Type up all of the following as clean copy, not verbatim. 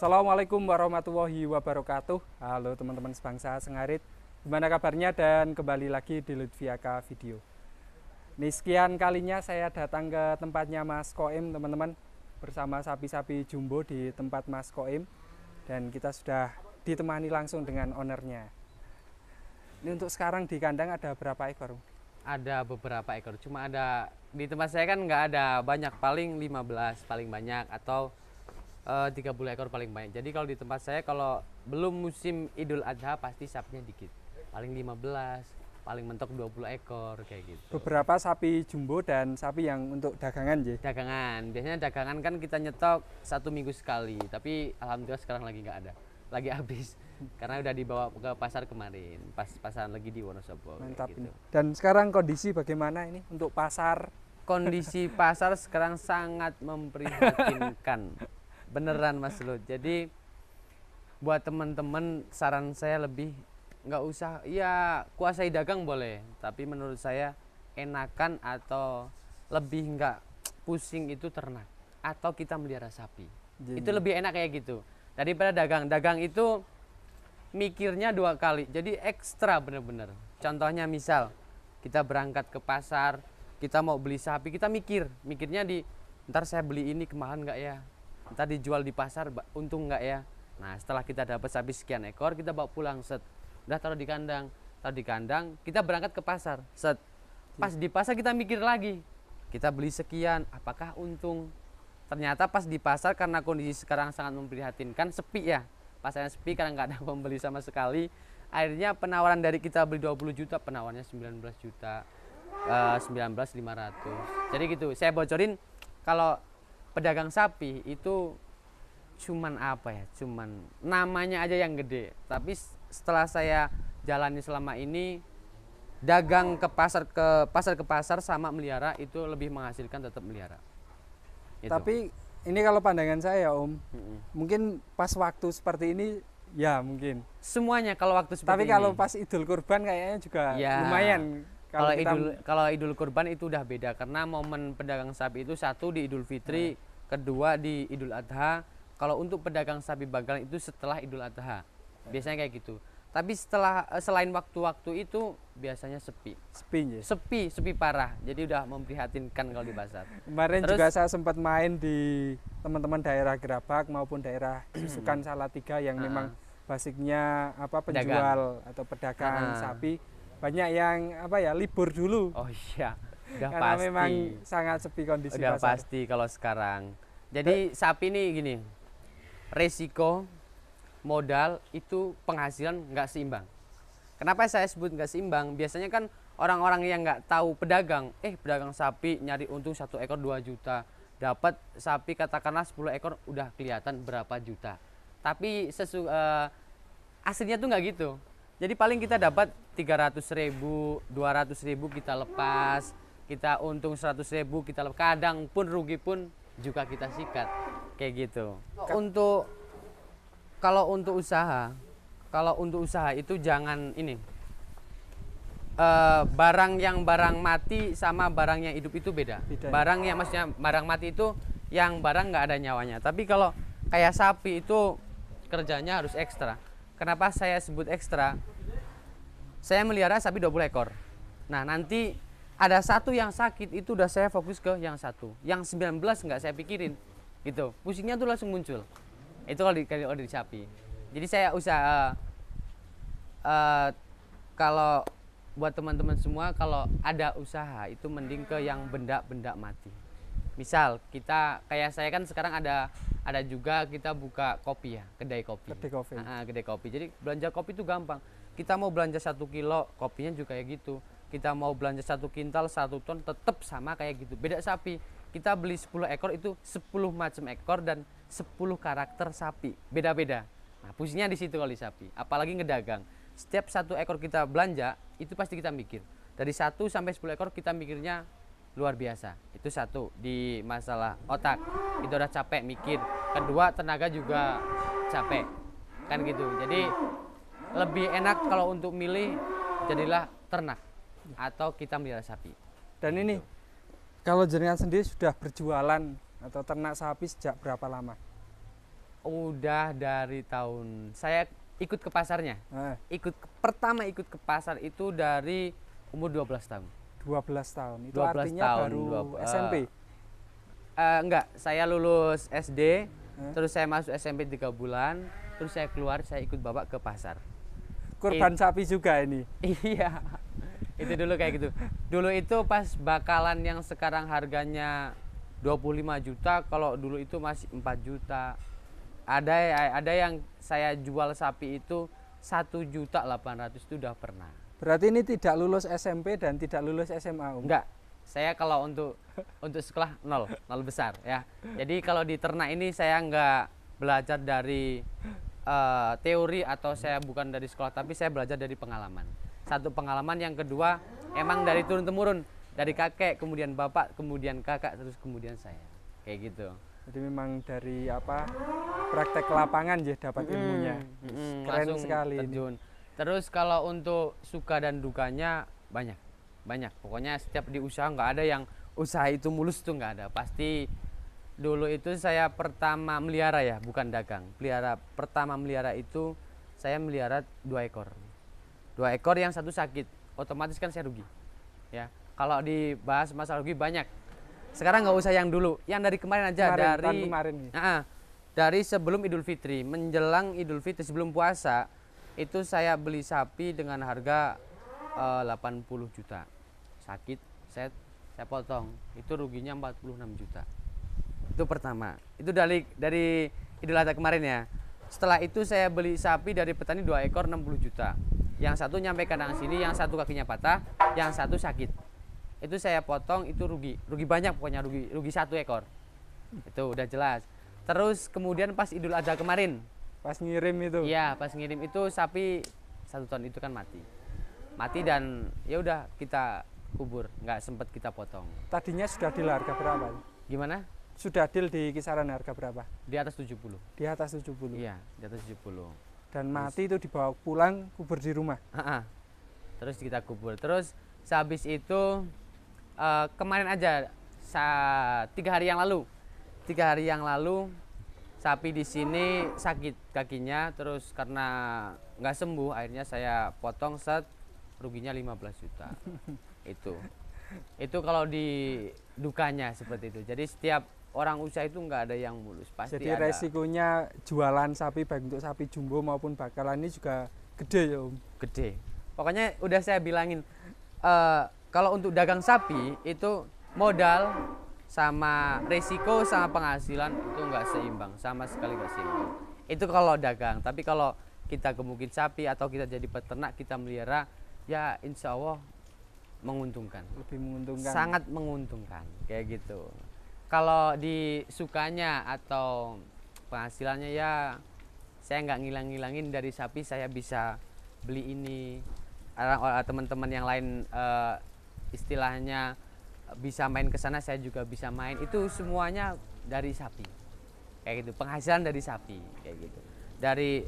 Assalamualaikum warahmatullahi wabarakatuh. Halo teman-teman sebangsa Sengarit. Gimana kabarnya dan kembali lagi di Lutfiaka Video. Ini sekian kalinya saya datang ke tempatnya Mas Koim teman-teman, bersama sapi-sapi jumbo di tempat Mas Koim, dan kita sudah ditemani langsung dengan ownernya. Ini untuk sekarang di kandang ada berapa ekor? Ada beberapa ekor, cuma ada di tempat saya kan nggak ada banyak, paling 15 paling banyak atau 30 ekor paling banyak. Jadi kalau di tempat saya kalau belum musim Idul Adha pasti sapinya dikit, paling 15, paling mentok 20 ekor kayak gitu. Beberapa sapi jumbo dan sapi yang untuk dagangan ya? Dagangan, biasanya dagangan kan kita nyetok 1 minggu sekali, tapi alhamdulillah sekarang lagi nggak ada, lagi habis karena udah dibawa ke pasar kemarin, pas pasaran lagi di Wonosobo. Mantap gitu. ini. Dan sekarang kondisi bagaimana ini untuk pasar? Kondisi pasar sekarang sangat memprihatinkan, beneran Mas Lut. Jadi buat teman-teman saran saya lebih nggak usah, ya kuasai dagang boleh, tapi menurut saya enakan atau lebih nggak pusing itu ternak atau kita melihara sapi. Jadi, Itu lebih enak kayak gitu daripada dagang. Dagang itu mikirnya 2 kali, jadi ekstra bener-bener. Contohnya misal kita berangkat ke pasar, kita mau beli sapi, kita mikirnya di ntar saya beli ini kemahalan nggak ya, ntar dijual di pasar untung nggak ya. Nah setelah kita dapat sapi sekian ekor, kita bawa pulang, set, udah taruh di kandang, kita berangkat ke pasar, set, pas di pasar kita mikir lagi, kita beli sekian apakah untung. Ternyata pas di pasar karena kondisi sekarang sangat memprihatinkan, sepi ya, pasarnya sepi karena nggak ada pembeli sama sekali. Akhirnya penawaran dari kita beli 20 juta, penawarannya 19 juta, 19.500. Jadi gitu, saya bocorin kalau pedagang sapi itu cuman apa ya, cuman namanya aja yang gede. Tapi setelah saya jalani selama ini, dagang ke pasar sama melihara itu lebih menghasilkan, tetap melihara. Itu. tapi ini kalau pandangan saya Om, mungkin pas waktu seperti ini ya mungkin. Semuanya kalau waktu seperti Tapi ini. kalau pas Idul Kurban kayaknya juga Ya, lumayan. Kalau Idul Kurban itu udah beda karena momen pedagang sapi itu satu di Idul Fitri, kedua di Idul Adha. Kalau untuk pedagang sapi bakalan itu setelah Idul Adha. Biasanya kayak gitu. Tapi selain waktu-waktu itu biasanya sepi. sepi ya. Sepi parah. Jadi udah memprihatinkan kalau di pasar. Kemarin Terus, juga saya sempat main di teman-teman daerah Gerabak maupun daerah Sukan Salatiga yang memang basicnya apa, penjual atau pedagang sapi, banyak yang apa ya, libur dulu. Oh iya, udah karena pasti. memang sangat sepi kondisi Udah pasar. pasti kalau sekarang. Jadi sapi ini gini, resiko, modal itu penghasilan nggak seimbang. Kenapa saya sebut nggak seimbang? Biasanya kan orang-orang yang nggak tahu pedagang, pedagang sapi nyari untung 1 ekor 2 juta, dapat sapi katakanlah 10 ekor udah kelihatan berapa juta. Tapi aslinya tuh nggak gitu. Jadi paling kita dapat 300.000, 200.000 kita lepas, kita untung 100.000 kita lepas, kadang pun rugi pun juga kita sikat, kayak gitu. Kalau untuk usaha itu jangan ini, barang mati sama barang yang hidup itu beda. Barang yang maksudnya barang mati itu yang barang nggak ada nyawanya. Tapi kalau kayak sapi itu kerjanya harus ekstra. Kenapa saya sebut ekstra? Saya melihara sapi 20 ekor. Nah nanti ada satu yang sakit, itu udah saya fokus ke yang satu. Yang 19 nggak saya pikirin. Gitu. Pusingnya tuh langsung muncul. Itu kalau di sapi. Jadi saya usaha, kalau buat teman-teman semua, kalau ada usaha itu mending ke yang benda-benda mati. Misal kita, kayak saya kan sekarang ada juga kita buka kopi ya, kedai kopi. Kedai kopi. Jadi belanja kopi itu gampang. Kita mau belanja 1 kilo, kopinya juga kayak gitu. Kita mau belanja 1 kintal, 1 ton, tetap sama kayak gitu. Beda sapi. Kita beli 10 ekor itu 10 macam ekor dan 10 karakter sapi. Beda-beda. Nah, pusingnya di situ kalau di sapi. Apalagi ngedagang. Setiap 1 ekor kita belanja, itu pasti kita mikir. Dari 1 sampai 10 ekor kita mikirnya luar biasa. Itu satu, di masalah otak. Itu udah capek mikir. Kedua, tenaga juga capek. Kan gitu. Jadi lebih enak kalau untuk milih, jadilah ternak atau kita melihara sapi. Dan ini kalau jenengan sendiri sudah berjualan atau ternak sapi sejak berapa lama? Udah dari tahun saya ikut ke pasarnya. Nah, Pertama ikut ke pasar itu dari umur 12 tahun. 12 tahun. Itu 12 artinya tahun, baru dua- SMP. Enggak, saya lulus SD, Hah? terus saya masuk SMP 3 bulan, terus saya keluar, saya ikut bapak ke pasar. Kurban sapi juga ini. Iya, itu dulu kayak gitu. Dulu itu pas bakalan yang sekarang harganya 25 juta, kalau dulu itu masih 4 juta. Ada yang saya jual sapi itu 1.800.000 itu udah pernah. Berarti ini tidak lulus SMP dan tidak lulus SMA, Om. Enggak, saya kalau untuk sekolah nol besar ya. Jadi kalau di ternak ini saya enggak belajar dari teori atau saya bukan dari sekolah, tapi saya belajar dari pengalaman. Satu pengalaman, yang kedua emang dari turun temurun, dari kakek kemudian bapak kemudian kakak terus kemudian saya, kayak gitu. Jadi memang dari praktek lapangan ya dapat ilmunya. Keren Langsung sekali ini. terjun. Terus kalau untuk suka dan dukanya banyak. Pokoknya setiap di usaha nggak ada yang usaha itu mulus, tuh nggak ada. Pasti dulu itu saya pertama melihara ya, bukan dagang. Pertama melihara itu saya melihara 2 ekor. 2 ekor, yang satu sakit. Otomatis kan saya rugi. Ya. Kalau dibahas masalah rugi banyak. Sekarang nggak usah yang dulu, yang dari kemarin aja, Tahun kemarin nih. dari sebelum Idul Fitri, menjelang Idul Fitri sebelum puasa, itu saya beli sapi dengan harga 80 juta. Sakit, saya potong. Itu ruginya 46 juta. Itu pertama. Itu dari Idul Adha kemarin ya. Setelah itu saya beli sapi dari petani 2 ekor 60 juta. Yang satu nyampe kandang sini, yang satu kakinya patah, yang satu sakit. Itu saya potong, itu rugi banyak, pokoknya rugi 1 ekor. Itu udah jelas. Terus kemudian pas Idul Adha kemarin, Pas ngirim itu. iya pas ngirim itu sapi 1 ton itu kan mati dan ya udah kita kubur, nggak sempet kita potong. Tadinya sudah deal harga berapa? Gimana? Sudah deal di kisaran harga berapa? Di atas 70. Di atas 70. Iya, di atas 70. Dan mati itu dibawa pulang, kubur di rumah. Terus kita kubur. Terus sehabis itu kemarin aja 3 hari yang lalu sapi di sini sakit kakinya, terus karena nggak sembuh akhirnya saya potong ruginya 15 juta. Itu kalau di dukanya seperti itu. Jadi setiap orang usaha itu nggak ada yang mulus, pasti Jadi ada. resikonya jualan sapi baik untuk sapi jumbo maupun bakalan ini juga gede ya, Om. Gede. Pokoknya udah saya bilangin, kalau untuk dagang sapi itu modal sama resiko sama penghasilan itu nggak seimbang, sama sekali nggak seimbang. Itu kalau dagang. Tapi kalau kita gemukin sapi atau kita jadi peternak, kita melihara, ya insya Allah menguntungkan. Lebih menguntungkan. Sangat menguntungkan, kayak gitu. Kalau di sukanya atau penghasilannya, ya saya nggak ngilang-ngilangin dari sapi, saya bisa beli ini. Teman-teman yang lain istilahnya bisa main ke sana, saya juga bisa main. Itu semuanya dari sapi, kayak gitu. Penghasilan dari sapi, kayak gitu. Dari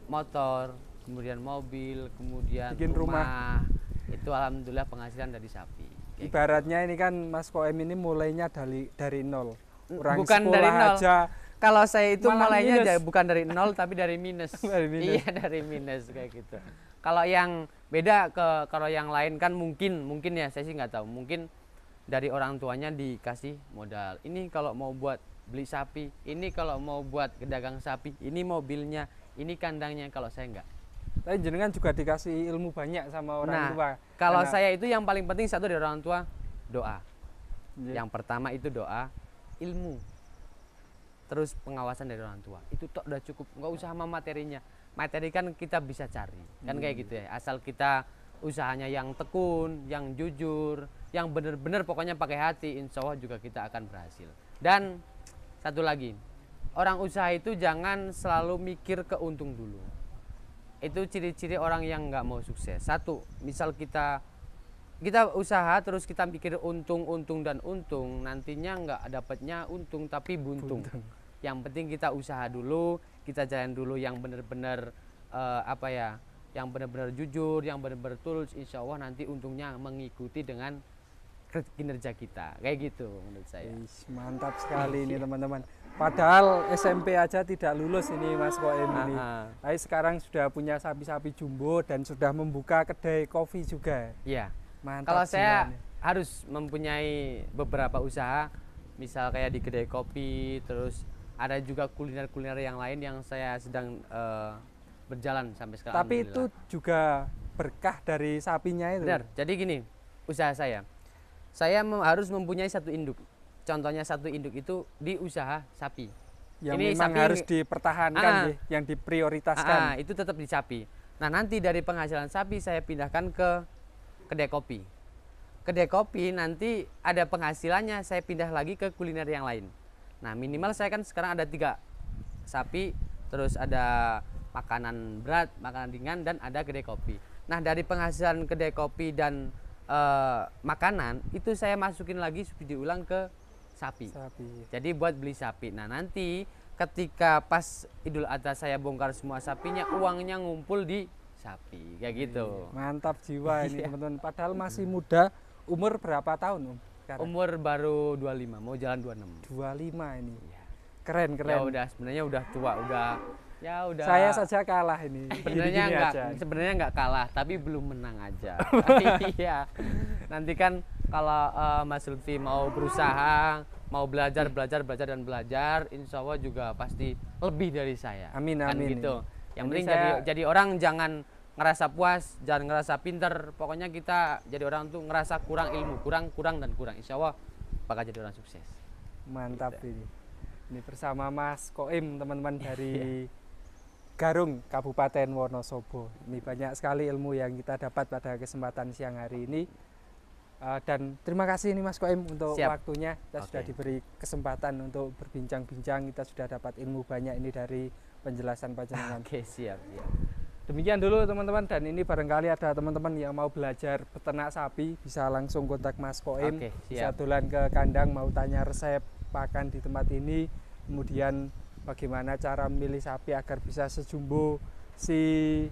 motor, kemudian mobil, kemudian bikin rumah. Itu alhamdulillah penghasilan dari sapi. Ibaratnya ini kan Mas Koem ini mulainya dari nol. Orang Bukan dari nol. aja. Kalau saya itu Malah mulainya minus. bukan dari nol tapi dari minus. Dari minus. Iya, dari minus kayak gitu. Kalau yang beda kalau yang lain kan mungkin ya, saya sih nggak tahu. Mungkin dari orang tuanya dikasih modal. Ini kalau mau buat beli sapi, ini kalau mau buat dagang sapi, ini mobilnya, ini kandangnya. Kalau saya enggak. Tapi jenengan juga dikasih ilmu banyak sama orang tua. Kalau Karena- saya itu yang paling penting satu dari orang tua, doa. Iya. Yang pertama itu doa, ilmu, terus pengawasan dari orang tua. Itu tok udah cukup, nggak usah sama materinya. Materi kan kita bisa cari, kan kayak gitu ya. Asal kita usahanya yang tekun, yang jujur, yang benar-benar pokoknya pakai hati, insya Allah juga kita akan berhasil. Dan satu lagi, orang usaha itu jangan selalu mikir keuntung dulu. Itu ciri-ciri orang yang nggak mau sukses. Satu, misal kita usaha terus kita mikir untung, nantinya nggak dapatnya untung tapi buntung. Yang penting kita usaha dulu, kita jalan dulu yang benar-benar yang benar-benar jujur, yang benar-benar tulus, insya Allah nanti untungnya mengikuti dengan kinerja kita, kayak gitu menurut saya. Wih, mantap sekali ini teman-teman. Padahal SMP aja tidak lulus ini Mas Koim ini. Tapi sekarang sudah punya sapi-sapi jumbo dan sudah membuka kedai kopi juga. Iya. Mantap. Kalau saya jiwanya. harus mempunyai beberapa usaha, misal kayak di kedai kopi, terus ada juga kuliner-kuliner yang lain yang saya sedang berjalan sampai sekarang. Tapi itu juga berkah dari sapinya itu. Benar. Jadi gini, usaha saya harus mempunyai satu induk. Contohnya satu induk itu di usaha sapi. Yang Ini memang sapi harus dipertahankan, yang diprioritaskan. itu tetap di sapi. Nah, nanti dari penghasilan sapi saya pindahkan ke kedai kopi. Kedai kopi nanti ada penghasilannya saya pindah lagi ke kuliner yang lain. Nah, minimal saya kan sekarang ada 3 sapi, terus ada makanan berat, makanan ringan, dan ada kedai kopi. Nah, dari penghasilan kedai kopi dan makanan itu saya masukin lagi subsidi ulang ke sapi. Jadi buat beli sapi. Nah, nanti ketika pas Idul Adha saya bongkar semua sapinya, uangnya ngumpul di sapi, kayak gitu. Mantap jiwa ini teman-teman. Padahal masih muda. Umur berapa tahun Om? Sekarang? Umur baru 25, mau jalan 26. 25 ini. Ya. Keren. Ya udah, sebenarnya udah tua, udah. Saya saja kalah ini. Sebenarnya nggak kalah, tapi belum menang aja. Iya. Nanti kan kalau Mas Lutfi mau berusaha, mau belajar, insya Allah juga pasti lebih dari saya. Amin. Gitu. Yang penting saya... jadi orang jangan ngerasa puas, jangan ngerasa pinter. Pokoknya kita jadi orang tuh ngerasa kurang ilmu, kurang. Insya Allah bakal jadi orang sukses. Mantap ini. Ini bersama Mas Koim teman-teman dari Garung, Kabupaten Wonosobo. Ini banyak sekali ilmu yang kita dapat pada kesempatan siang hari ini. Dan terima kasih nih Mas Koim untuk waktunya. Kita sudah diberi kesempatan untuk berbincang-bincang. Kita sudah dapat ilmu banyak ini dari penjelasan panjenengan. Siap. Demikian dulu teman-teman. Dan ini barangkali ada teman-teman yang mau belajar peternak sapi, bisa langsung kontak Mas Koim. Bisa dolan ke kandang, mau tanya resep pakan di tempat ini. Kemudian bagaimana cara memilih sapi agar bisa sejumbo si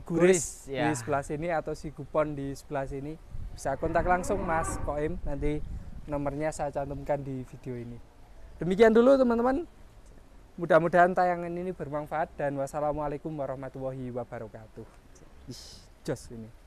Guris di sebelah sini atau si Gupon di sebelah sini, bisa kontak langsung Mas Koim, nanti nomornya saya cantumkan di video ini. Demikian dulu teman-teman, mudah-mudahan tayangan ini bermanfaat dan wassalamualaikum warahmatullahi wabarakatuh. Jos ini.